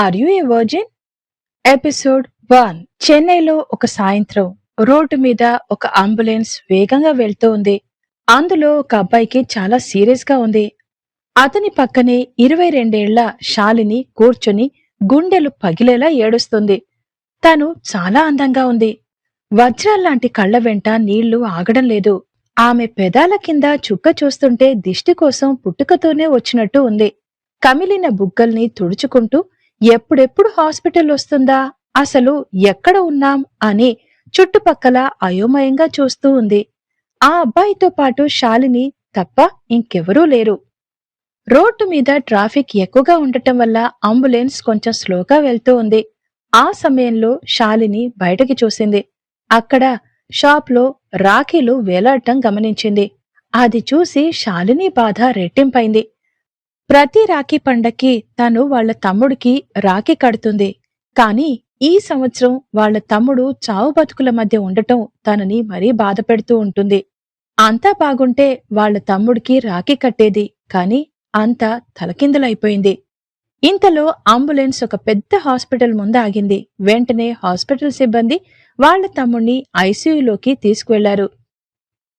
Are you a virgin? Episode 1. చెన్నైలో ఒక సాయంత్రం రోడ్డు మీద ఒక అంబులెన్స్ వేగంగా వెళ్తూ ఉంది. అందులో ఒక అబ్బాయికి చాలా సీరియస్ గా ఉంది. అతని పక్కనే 22 ఏళ్ల శాలిని కూర్చుని గుండెలు పగిలేలా ఏడుస్తుంది. తను చాలా అందంగా ఉంది. వజ్రాల్లాంటి కళ్ల వెంట నీళ్లు ఆగడం లేదు. ఆమె పెదాల కింద చుక్క చూస్తుంటే దిష్టి కోసం పుట్టుకతోనే వచ్చినట్టు ఉంది. కమిలిన బుగ్గల్ని తుడుచుకుంటూ ఎప్పుడెప్పుడు హాస్పిటల్ వస్తుందా, అసలు ఎక్కడ ఉన్నాం అని చుట్టుపక్కల అయోమయంగా చూస్తూ ఉంది. ఆ అబ్బాయితో పాటు శాలిని తప్ప ఇంకెవరూ లేరు. రోడ్డు మీద ట్రాఫిక్ ఎక్కువగా ఉండటం వల్ల అంబులెన్స్ కొంచెం స్లోగా వెళ్తూ ఉంది. ఆ సమయంలో శాలిని బయటకి చూసింది. అక్కడ షాప్లో రాఖీలు వేలాడటం గమనించింది. అది చూసి శాలిని బాధ రెట్టింపైంది. ప్రతి రాఖీ పండక్కి తను వాళ్ల తమ్ముడికి రాఖీ కడుతుంది. కాని ఈ సంవత్సరం వాళ్ల తమ్ముడు చావు బతుకుల మధ్య ఉండటం తనని మరీ బాధ పెడుతూ ఉంటుంది. అంతా బాగుంటే వాళ్ల తమ్ముడికి రాఖీ కట్టేది, కాని అంతా తలకిందులైపోయింది. ఇంతలో అంబులెన్స్ ఒక పెద్ద హాస్పిటల్ ముందు ఆగింది. వెంటనే హాస్పిటల్ సిబ్బంది వాళ్ల తమ్ముణ్ణి ఐసీయూలోకి తీసుకువెళ్లారు.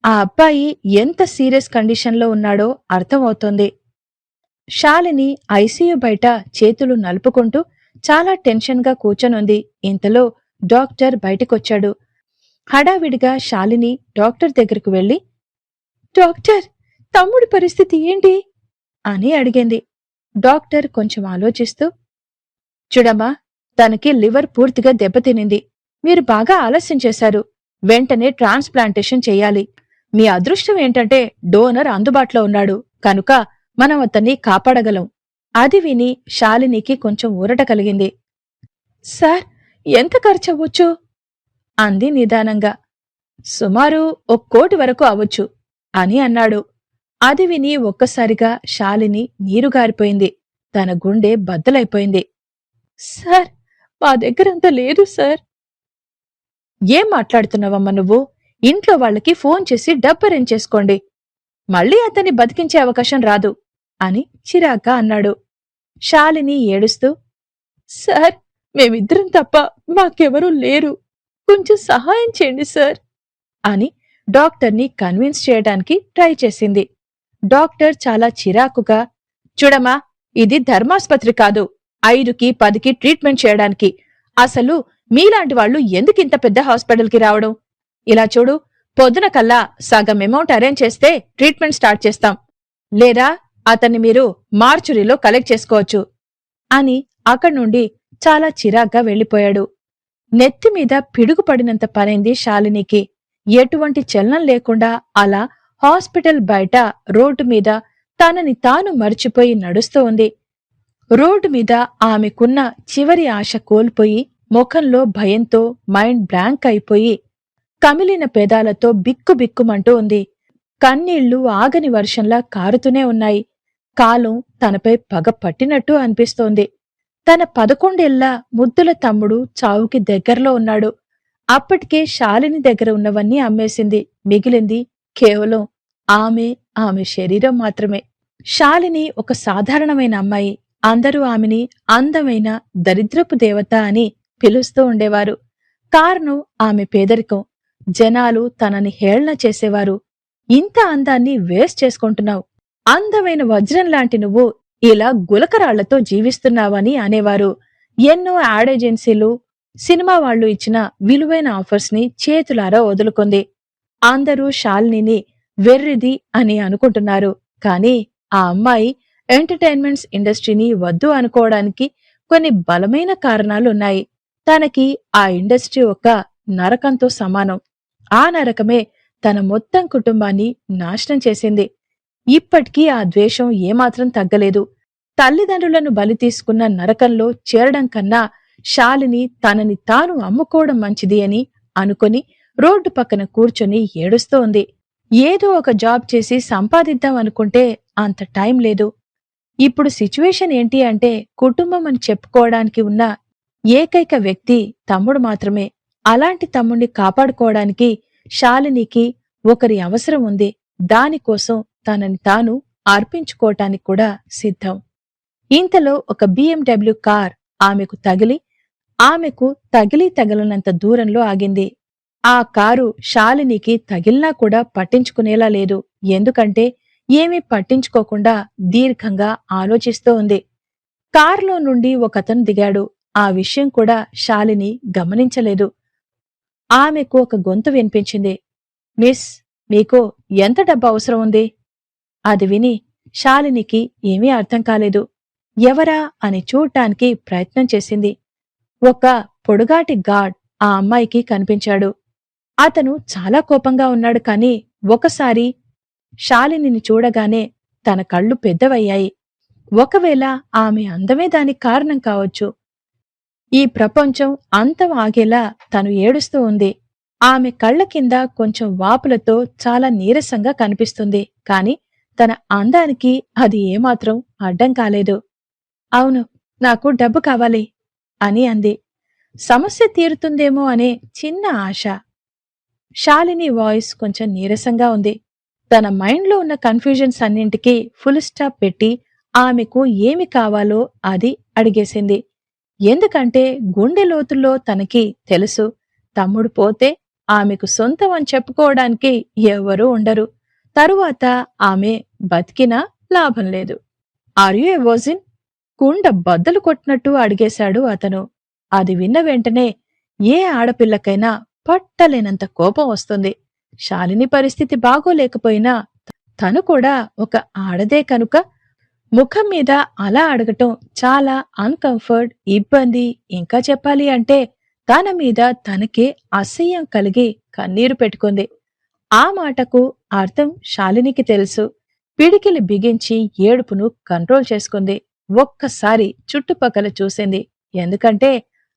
ఆ అబ్బాయి ఎంత సీరియస్ కండిషన్లో ఉన్నాడో అర్థమవుతోంది. శాలిని ఐసీయూ బయట చేతులు నలుపుకుంటూ చాలా టెన్షన్ గా కూర్చొనుంది. ఇంతలో డాక్టర్ బయటికొచ్చాడు. హడావిడిగా శాలిని డాక్టర్ దగ్గరకు వెళ్లి, డాక్టర్, తమ్ముడి పరిస్థితి ఏంటి అని అడిగింది. డాక్టర్ కొంచెం ఆలోచిస్తూ, చూడమ్మా, తనకి లివర్ పూర్తిగా దెబ్బతినింది. మీరు బాగా ఆలస్యం చేశారు. వెంటనే ట్రాన్స్ప్లాంటేషన్ చెయ్యాలి. మీ అదృష్టం ఏంటంటే డోనర్ అందుబాటులో ఉన్నాడు కనుక మనం అతన్ని కాపాడగలం. అది విని శాలినికి కొంచెం ఊరట కలిగింది. సార్, ఎంత ఖర్చవ్వచ్చు అంది నిదానంగా. సుమారు 1 కోటి వరకు అవ్వచ్చు అని అన్నాడు. అది విని ఒక్కసారిగా శాలిని నీరుగారిపోయింది. తన గుండె బద్దలైపోయింది. సార్, మా దగ్గరంత లేదు సార్. ఏం మాట్లాడుతున్నావమ్మా నువ్వు? ఇంట్లో వాళ్ళకి ఫోన్ చేసి డబ్బు అరేంజ్ చేసుకోండి. మళ్ళీ అతన్ని బతికించే అవకాశం రాదు అని చిరాగ్గా అన్నాడు. శాలిని ఏడుస్తూ, సార్, మేమిద్దరం తప్ప మాకెవరూ లేరు. కొంచెం సహాయం చేయండి సార్ అని డాక్టర్ని కన్విన్స్ చేయడానికి ట్రై చేసింది. డాక్టర్ చాలా చిరాకుగా, చూడమ్మా, ఇది ధర్మాస్పత్రి కాదు. 5కి 10కి ట్రీట్మెంట్ చేయడానికి. అసలు మీలాంటి వాళ్ళు ఎందుకింత పెద్ద హాస్పిటల్కి రావడం? ఇలా చూడు, పొద్దున కల్లా సగం అమౌంట్ అరేంజ్ చేస్తే ట్రీట్మెంట్ స్టార్ట్ చేస్తాం. లేదా అతన్ని మీరు మార్చురీలో కలెక్ట్ చేసుకోవచ్చు అని అక్కడి నుండి చాలా చిరాగ్గా వెళ్లిపోయాడు. నెత్తిమీద పిడుగుపడినంత పనైంది శాలినికి. ఎటువంటి చలనం లేకుండా అలా హాస్పిటల్ బయట రోడ్డు మీద తనని తాను మర్చిపోయి నడుస్తూ ఉంది. రోడ్డు మీద ఆమెకున్న చివరి ఆశ కోల్పోయి, ముఖంలో భయంతో మైండ్ బ్లాంక్ అయిపోయి, కమిలిన పెదాలతో బిక్కుబిక్కుమంటూ ఉంది. కన్నీళ్లు ఆగని వర్షంలా కారుతూనే ఉన్నాయి. కాలం తనపై పగ పట్టినట్టు అనిపిస్తోంది. తన 11 ఏళ్ల ముద్దుల తమ్ముడు చావుకి దగ్గరలో ఉన్నాడు. అప్పటికే శాలిని దగ్గర ఉన్నవన్నీ అమ్మేసింది. మిగిలింది కేవలం ఆమె శరీరం మాత్రమే. శాలిని ఒక సాధారణమైన అమ్మాయి. అందరూ ఆమెని అందమైన దరిద్రపు దేవత అని పిలుస్తూ ఉండేవారు. కారణం ఆమె పేదరికం. జనాలు తనని హేళన చేసేవారు. ఇంత అందాన్ని వేస్ట్ చేసుకుంటున్నావు, అందమైన వజ్రం లాంటి నువ్వు ఇలా గులకరాళ్లతో జీవిస్తున్నావని అనేవారు. ఎన్నో యాడ్ ఏజెన్సీలు, సినిమా వాళ్లు ఇచ్చిన విలువైన ఆఫర్స్ ని చేతులారా వదులుకుంది. అందరూ శాలినిని వెర్రిది అని అనుకుంటున్నారు. కాని ఆ అమ్మాయి ఎంటర్టైన్మెంట్స్ ఇండస్ట్రీని వద్దు అనుకోవడానికి కొన్ని బలమైన కారణాలున్నాయి. తనకి ఆ ఇండస్ట్రీ ఒక నరకంతో సమానం. ఆ నరకమే తన మొత్తం కుటుంబాన్ని నాశనం చేసింది. ఇప్పటికీ ఆ ద్వేషం ఏమాత్రం తగ్గలేదు. తల్లిదండ్రులను బలి తీసుకున్న నరకంలో చేరడం కన్నా శాలిని తనని తాను అమ్ముకోవడం మంచిది అని అనుకుని రోడ్డు పక్కన కూర్చొని ఏడుస్తోంది. ఏదో ఒక జాబ్ చేసి సంపాదిద్దాం అనుకుంటే అంత టైం లేదు. ఇప్పుడు సిచ్యువేషన్ ఏంటి అంటే, కుటుంబం అని చెప్పుకోవడానికి ఉన్న ఏకైక వ్యక్తి తమ్ముడు మాత్రమే. అలాంటి తమ్ముణ్ణి కాపాడుకోవడానికి శాలినికి ఒకరి అవసరం ఉంది. దానికోసం తనని తాను అర్పించుకోవటానికి కూడా సిద్ధం. ఇంతలో ఒక BMW కార్ ఆమెకు తగిలి తగలనంత దూరంలో ఆగింది. ఆ కారు శాలినికి తగిలినా కూడా పట్టించుకునేలా లేదు. ఎందుకంటే ఏమీ పట్టించుకోకుండా దీర్ఘంగా ఆలోచిస్తూ ఉంది. కారులో నుండి ఒకతను దిగాడు. ఆ విషయం కూడా శాలిని గమనించలేదు. ఆమెకు ఒక గొంతు వినిపించింది. మిస్, మీకు ఎంత డబ్బు అవసరం ఉంది? అది విని శాలినికి ఏమీ అర్థం కాలేదు. ఎవరా అని చూడ్డానికి ప్రయత్నం చేసింది. ఒక పొడుగాటి గార్డ్ ఆ అమ్మాయికి కనిపించాడు. అతను చాలా కోపంగా ఉన్నాడు. కాని ఒకసారి శాలినిని చూడగానే తన కళ్ళు పెద్దవయ్యాయి. ఒకవేళ ఆమె అందమే దానికి కారణం కావచ్చు. ఈ ప్రపంచం అంతం ఆగేలా తను ఏడుస్తూ ఉంది. ఆమె కళ్ల కింద కొంచెం వాపులతో చాలా నీరసంగా కనిపిస్తుంది. కాని తన అందానికి అది ఏమాత్రం అడ్డం కాలేదు. అవును, నాకు డబ్బు కావాలి అని అంది. సమస్య తీరుతుందేమో అనే చిన్న ఆశ. శాలిని వాయిస్ కొంచెం నీరసంగా ఉంది. తన మైండ్లో ఉన్న కన్ఫ్యూజన్స్ అన్నింటికీ ఫుల్ స్టాప్ పెట్టి ఆమెకు ఏమి కావాలో అది అడిగేసింది. ఎందుకంటే గుండె లోతుల్లో తనకి తెలుసు, తమ్ముడు పోతే ఆమెకు సొంతం అని చెప్పుకోవడానికి ఎవరూ ఉండరు. తరువాత ఆమె బతికినా లాభం లేదు. Are you a virgin? కుండ బద్దలు కొట్టినట్టు అడిగేశాడు అతను. అది విన్న వెంటనే ఏ ఆడపిల్లకైనా పట్టలేనంత కోపం వస్తుంది. శాలిని పరిస్థితి బాగోలేకపోయినా తను కూడా ఒక ఆడదే కనుక ముఖం మీద అలా అడగటం చాలా అన్కంఫర్ట్, ఇబ్బంది. ఇంకా చెప్పాలి అంటే తన మీద తనకే అసహ్యం కలిగి కన్నీరు పెట్టుకుంది. ఆ మాటకు అర్థం శాలినికి తెలుసు. పిడికిలి బిగించి ఏడుపును కంట్రోల్ చేసుకుంది. ఒక్కసారి చుట్టుపక్కల చూసింది. ఎందుకంటే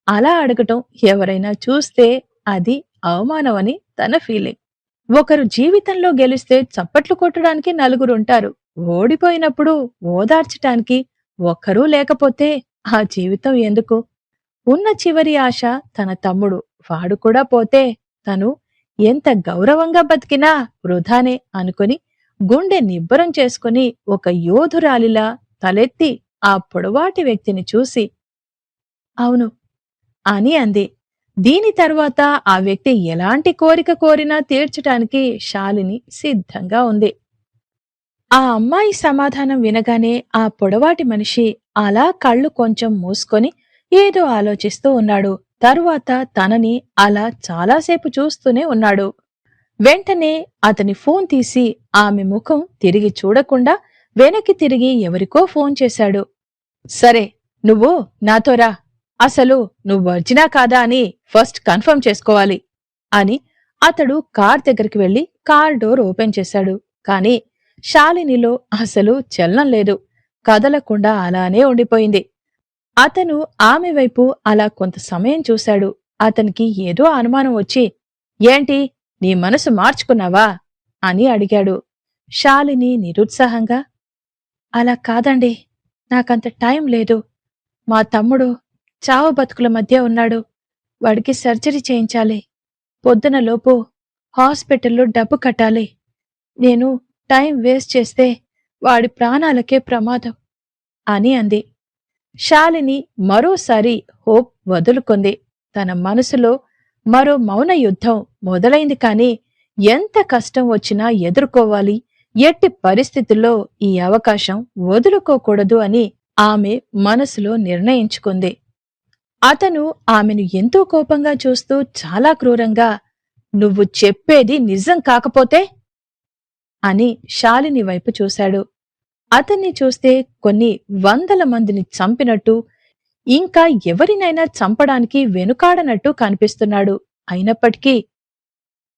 అలా అడగటం ఎవరైనా చూస్తే అది అవమానమని తన ఫీలింగ్. ఒకరు జీవితంలో గెలిస్తే చప్పట్లు కొట్టడానికి నలుగురుంటారు. ఓడిపోయినప్పుడు ఓదార్చటానికి ఒక్కరూ లేకపోతే ఆ జీవితం ఎందుకు? ఉన్న చివరి ఆశ తన తమ్ముడు. వాడు కూడా పోతే తను ఎంత గౌరవంగా బతికినా వృధానే అనుకుని గుండె నిబ్బరం చేసుకుని ఒక యోధురాలిలా తలెత్తి ఆ పొడవాటి వ్యక్తిని చూసి అవును అని అంది. దీని తర్వాత ఆ వ్యక్తి ఎలాంటి కోరిక కోరినా తీర్చటానికి శాలిని సిద్ధంగా ఉంది. ఆ అమ్మాయి సమాధానం వినగానే ఆ పొడవాటి మనిషి అలా కళ్ళు కొంచెం మూసుకొని ఏదో ఆలోచిస్తూ ఉన్నాడు. తరువాత తనని అలా చాలాసేపు చూస్తూనే ఉన్నాడు. వెంటనే అతని ఫోన్ తీసి ఆమె ముఖం తిరిగి చూడకుండా వెనక్కి తిరిగి ఎవరికో ఫోన్ చేశాడు. సరే, నువ్వు నాతో రా. అసలు నువ్వు వర్జినా కాదా అని ఫస్ట్ కన్ఫర్మ్ చేసుకోవాలి అని అతడు కార్ దగ్గరికి వెళ్లి కార్ డోర్ ఓపెన్ చేశాడు. కాని శాలినిలో అసలు చలనం లేదు. కదలకుండా అలానే ఉండిపోయింది. అతను ఆమె వైపు అలా కొంత సమయం చూశాడు. అతనికి ఏదో అనుమానం వచ్చి, ఏంటి, నీ మనసు మార్చుకున్నావా అని అడిగాడు. శాలిని నిరుత్సాహంగా, అలా కాదండి, నాకంత టైం లేదు. మా తమ్ముడు చావు బతుకుల మధ్య ఉన్నాడు. వాడికి సర్జరీ చేయించాలి. పొద్దునలోపు హాస్పిటల్లో డబ్బు కట్టాలి. నేను టైం వేస్ట్ చేస్తే వాడి ప్రాణాలకే ప్రమాదం అని అంది. శాలిని మరోసారి హోప్ వదులుకుంది. తన మనసులో మరో మౌన యుద్ధం మొదలైంది. కాని ఎంత కష్టం వచ్చినా ఎదుర్కోవాలి, ఎట్టి పరిస్థితుల్లో ఈ అవకాశం వదులుకోకూడదు అని ఆమె మనసులో నిర్ణయించుకుంది. అతను ఆమెను ఎంతో కోపంగా చూస్తూ చాలా క్రూరంగా, నువ్వు చెప్పేది నిజం కాకపోతే అని శాలిని వైపు చూశాడు. అతన్ని చూస్తే కొన్ని వందల మందిని చంపినట్టు, ఇంకా ఎవరినైనా చంపడానికి వెనుకాడనట్టు కనిపిస్తున్నాడు. అయినప్పటికీ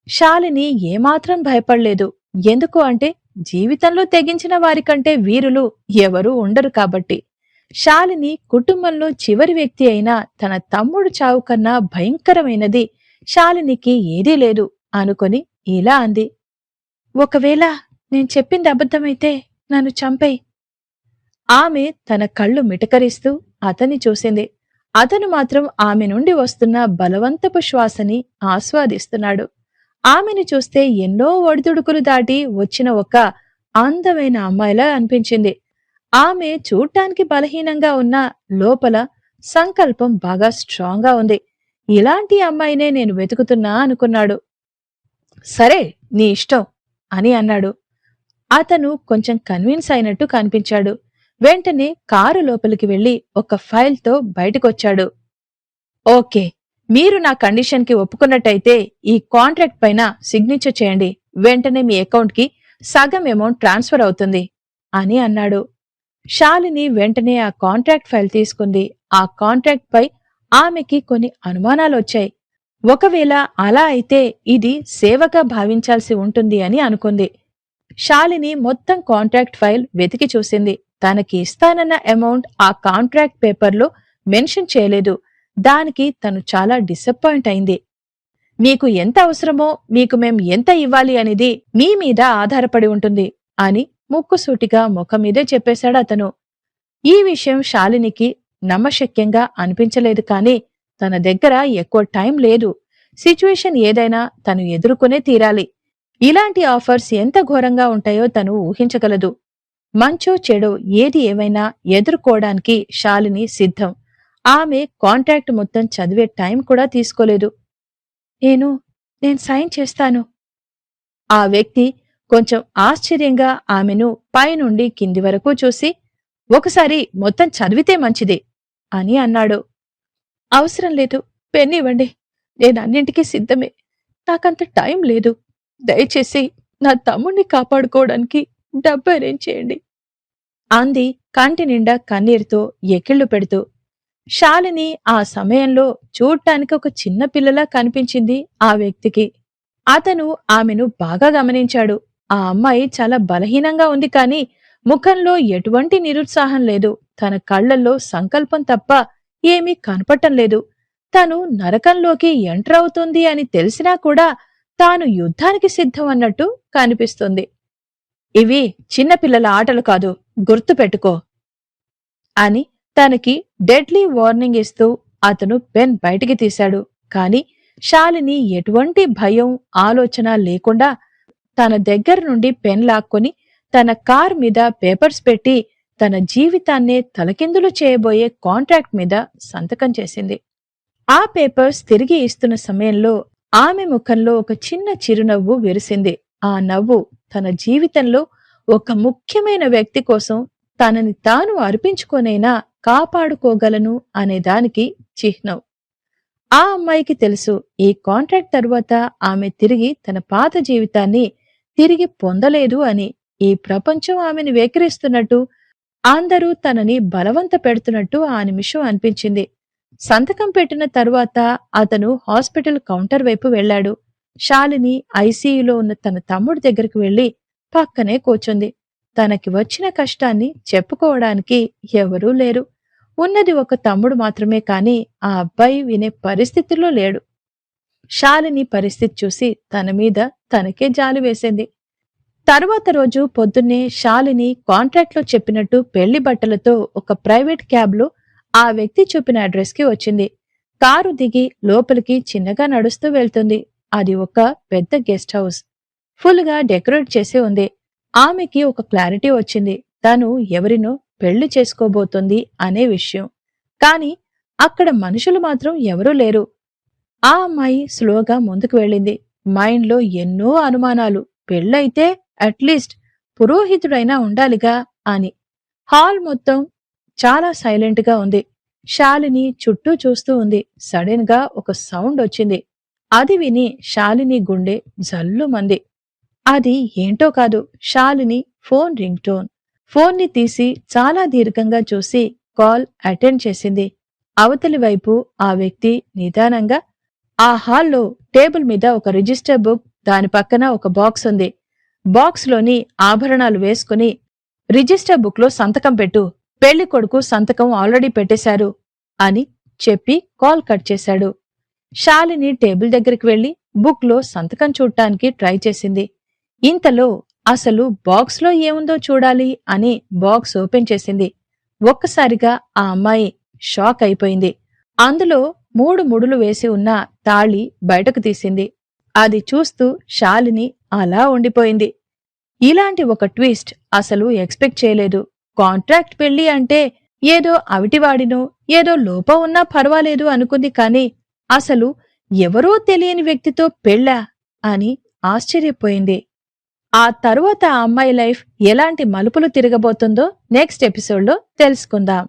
శాలిని ఏమాత్రం భయపడలేదు. ఎందుకు అంటే జీవితంలో తెగించిన వారికంటే వీరులు ఎవరూ ఉండరు కాబట్టి. శాలిని కుటుంబంలో చివరి వ్యక్తి అయిన తన తమ్ముడు చావు కన్నా భయంకరమైనది శాలినికి ఏదీ లేదు అనుకొని ఇలా అంది. ఒకవేళ నేను చెప్పింది అబద్ధమైతే నన్ను చంపేయ్. ఆమె తన కళ్ళు మిటకరిస్తూ అతన్ని చూసింది. అతను మాత్రం ఆమె నుండి వస్తున్న బలవంతపు శ్వాసని ఆస్వాదిస్తున్నాడు. ఆమెను చూస్తే ఎన్నో ఒడిదుడుకులు దాటి వచ్చిన ఒక అందమైన అమ్మాయిలా అనిపించింది. ఆమె చూడ్డానికి బలహీనంగా ఉన్న లోపల సంకల్పం బాగా స్ట్రాంగ్ గా ఉంది. ఇలాంటి అమ్మాయినే నేను వెతుకుతున్నా అనుకున్నాడు. సరే, నీ ఇష్టం అని అన్నాడు. అతను కొంచెం కన్విన్స్ అయినట్టు కనిపించాడు. వెంటనే కారు లోపలికి వెళ్లి ఒక ఫైల్తో బయటకొచ్చాడు. ఓకే, మీరు నా కండిషన్కి ఒప్పుకున్నట్టయితే ఈ కాంట్రాక్ట్ పైన సిగ్నేచర్ చేయండి. వెంటనే మీ అకౌంట్కి సగం అమౌంట్ ట్రాన్స్ఫర్ అవుతుంది అని అన్నాడు. శాలిని వెంటనే ఆ కాంట్రాక్ట్ ఫైల్ తీసుకుంది. ఆ కాంట్రాక్ట్ పై ఆమెకి కొన్ని అనుమానాలొచ్చాయి. ఒకవేళ అలా అయితే ఇది సేవగా భావించాల్సి ఉంటుంది అని అనుకుంది. శాలిని మొత్తం కాంట్రాక్ట్ ఫైల్ వెతికి చూసింది. తనకి ఇస్తానన్న అమౌంట్ ఆ కాంట్రాక్ట్ పేపర్లో మెన్షన్ చేయలేదు. దానికి తను చాలా డిసప్పాయింట్ అయింది. మీకు ఎంత అవసరమో మీకు మేం ఎంత ఇవ్వాలి అనేది మీ మీద ఆధారపడి ఉంటుంది అని ముక్కుసూటిగా ముఖం మీదే చెప్పేశాడు అతను. ఈ విషయం శాలినికి నమ్మశక్యంగా అనిపించలేదు. కాని తన దగ్గర ఎక్కువ టైం లేదు. సిచ్యువేషన్ ఏదైనా తను ఎదుర్కొనే తీరాలి. ఇలాంటి ఆఫర్స్ ఎంత ఘోరంగా ఉంటాయో తను ఊహించగలదు. మంచో చెడో ఏది ఏమైనా ఎదుర్కోవడానికి శాలిని సిద్ధం. ఆమె కాంట్రాక్ట్ మొత్తం చదివే టైం కూడా తీసుకోలేదు. నేను సైన్ చేస్తాను. ఆ వ్యక్తి కొంచెం ఆశ్చర్యంగా ఆమెను పైనుండి కింది వరకు చూసి, ఒకసారి మొత్తం చదివితే మంచిది అని అన్నాడు. అవసరం లేదు, పెన్నివ్వండి. నేనన్నింటికీ సిద్ధమే. నాకంత టైం లేదు. దయచేసి నా తమ్ముణ్ణి కాపాడుకోవడానికి డబ్బు అరేంజ్ చేయండి అంది కంటి నిండా కన్నీరుతో ఎకిళ్లు పెడుతూ. శాలిని ఆ సమయంలో చూడ్డానికి ఒక చిన్న పిల్లలా కనిపించింది ఆ వ్యక్తికి. అతను ఆమెను బాగా గమనించాడు. ఆ అమ్మాయి చాలా బలహీనంగా ఉంది, కాని ముఖంలో ఎటువంటి నిరుత్సాహం లేదు. తన కళ్లల్లో సంకల్పం తప్ప ఏమీ కనపట్టం లేదు. తను నరకంలోకి ఎంటర్ అవుతుంది అని తెలిసినా కూడా తాను యుద్ధానికి సిద్ధం అన్నట్టు కనిపిస్తుంది. ఇవి చిన్నపిల్లల ఆటలు కాదు, గుర్తు పెట్టుకో అని తనకి డెడ్లీ వార్నింగ్ ఇస్తూ అతను పెన్ బయటికి తీశాడు. కాని శాలిని ఎటువంటి భయం ఆలోచన లేకుండా తన దగ్గర నుండి పెన్ లాక్కొని తన కార్ మీద పేపర్స్ పెట్టి తన జీవితాన్నే తలకిందులు చేయబోయే కాంట్రాక్ట్ మీద సంతకం చేసింది. ఆ పేపర్స్ తిరిగి ఇస్తున్న సమయంలో ఆమె ముఖంలో ఒక చిన్న చిరునవ్వు విరిసింది. ఆ నవ్వు తన జీవితంలో ఒక ముఖ్యమైన వ్యక్తి కోసం తనని తాను అర్పించుకొనైనా కాపాడుకోగలను అనేదానికి చిహ్నం. ఆ అమ్మాయికి తెలుసు, ఈ కాంట్రాక్ట్ తరువాత ఆమె తిరిగి తన పాత జీవితాన్ని తిరిగి పొందలేదు అని. ఈ ప్రపంచం ఆమెను వెక్కిరిస్తున్నట్టు, అందరూ తనని బలవంత పెడుతున్నట్టు ఆ నిమిషం అనిపించింది. సంతకం పెట్టిన తరువాత అతను హాస్పిటల్ కౌంటర్ వైపు వెళ్లాడు. శాలిని ఐసీయూలో ఉన్న తన తమ్ముడి దగ్గరికి వెళ్లి పక్కనే కూర్చుంది. తనకి వచ్చిన కష్టాన్ని చెప్పుకోవడానికి ఎవరూ లేరు. ఉన్నది ఒక తమ్ముడు మాత్రమే. కాని ఆ అబ్బాయి వినే పరిస్థితిలో లేడు. శాలిని పరిస్థితి చూసి తన మీద తనకే జాలి వేసింది. తరువాత రోజు పొద్దున్నే శాలిని కాంట్రాక్ట్లో చెప్పినట్టు పెళ్లి బట్టలతో ఒక ప్రైవేట్ క్యాబ్లో ఆ వ్యక్తి చూపిన అడ్రస్ కి వచ్చింది. కారు దిగి లోపలికి చిన్నగా నడుస్తూ వెళ్తుంది. అది ఒక పెద్ద గెస్ట్ హౌస్. ఫుల్ గా డెకరేట్ చేసి ఉంది. ఆమెకి ఒక క్లారిటీ వచ్చింది, తను ఎవరినో పెళ్లి చేసుకోబోతుంది అనే విషయం. కాని అక్కడ మనుషులు మాత్రం ఎవరూ లేరు. ఆ అమ్మాయి స్లోగా ముందుకు వెళ్ళింది. మైండ్లో ఎన్నో అనుమానాలు. పెళ్ళైతే అట్లీస్ట్ పురోహితుడైనా ఉండాలిగా అని. హాల్ మొత్తం చాలా సైలెంట్ గా ఉంది. శాలిని చుట్టూ చూస్తూ ఉంది. సడన్ గా ఒక సౌండ్ వచ్చింది. అది విని శాలిని గుండె జల్లుమంది. అది ఏంటో కాదు, శాలిని ఫోన్ రింగ్ టోన్. ఫోన్ని తీసి చాలా దీర్ఘంగా చూసి కాల్ అటెండ్ చేసింది. అవతలి వైపు ఆ వ్యక్తి నిదానంగా, ఆ హాల్లో టేబుల్ మీద ఒక రిజిస్టర్ బుక్, దాని పక్కన ఒక బాక్స్ ఉంది. బాక్స్లోని ఆభరణాలు వేసుకుని, రిజిస్టర్ బుక్ లో సంతకం పెట్టు, పెళ్లి కొడుకు సంతకం ఆల్రెడీ పెట్టేశారు అని చెప్పి కాల్ కట్ చేశాడు. శాలిని టేబుల్ దగ్గరికి వెళ్లి బుక్ లో సంతకం చూడటానికి ట్రై చేసింది. ఇంతలో అసలు బాక్స్ లో ఏముందో చూడాలి అని బాక్స్ ఓపెన్ చేసింది. ఒక్కసారిగా ఆ అమ్మాయి షాక్ అయిపోయింది. అందులో 3 ముడులు వేసి ఉన్న తాళి బయటకు తీసింది. అది చూస్తూ శాలిని అలా ఉండిపోయింది. ఇలాంటి ఒక ట్విస్ట్ అసలు ఎక్స్పెక్ట్ చేయలేదు. కాంట్రాక్ట్ పెళ్లి అంటే ఏదో అవిటివాడినో ఏదో లోపం ఉన్నా పర్వాలేదు అనుకుంది కాని అసలు ఎవరో తెలియని వ్యక్తితో పెళ్ళా అని ఆశ్చర్యపోయింది. ఆ తరువాత ఆ అమ్మాయి లైఫ్ ఎలాంటి మలుపులు తిరగబోతుందో నెక్స్ట్ ఎపిసోడ్లో తెలుసుకుందాం.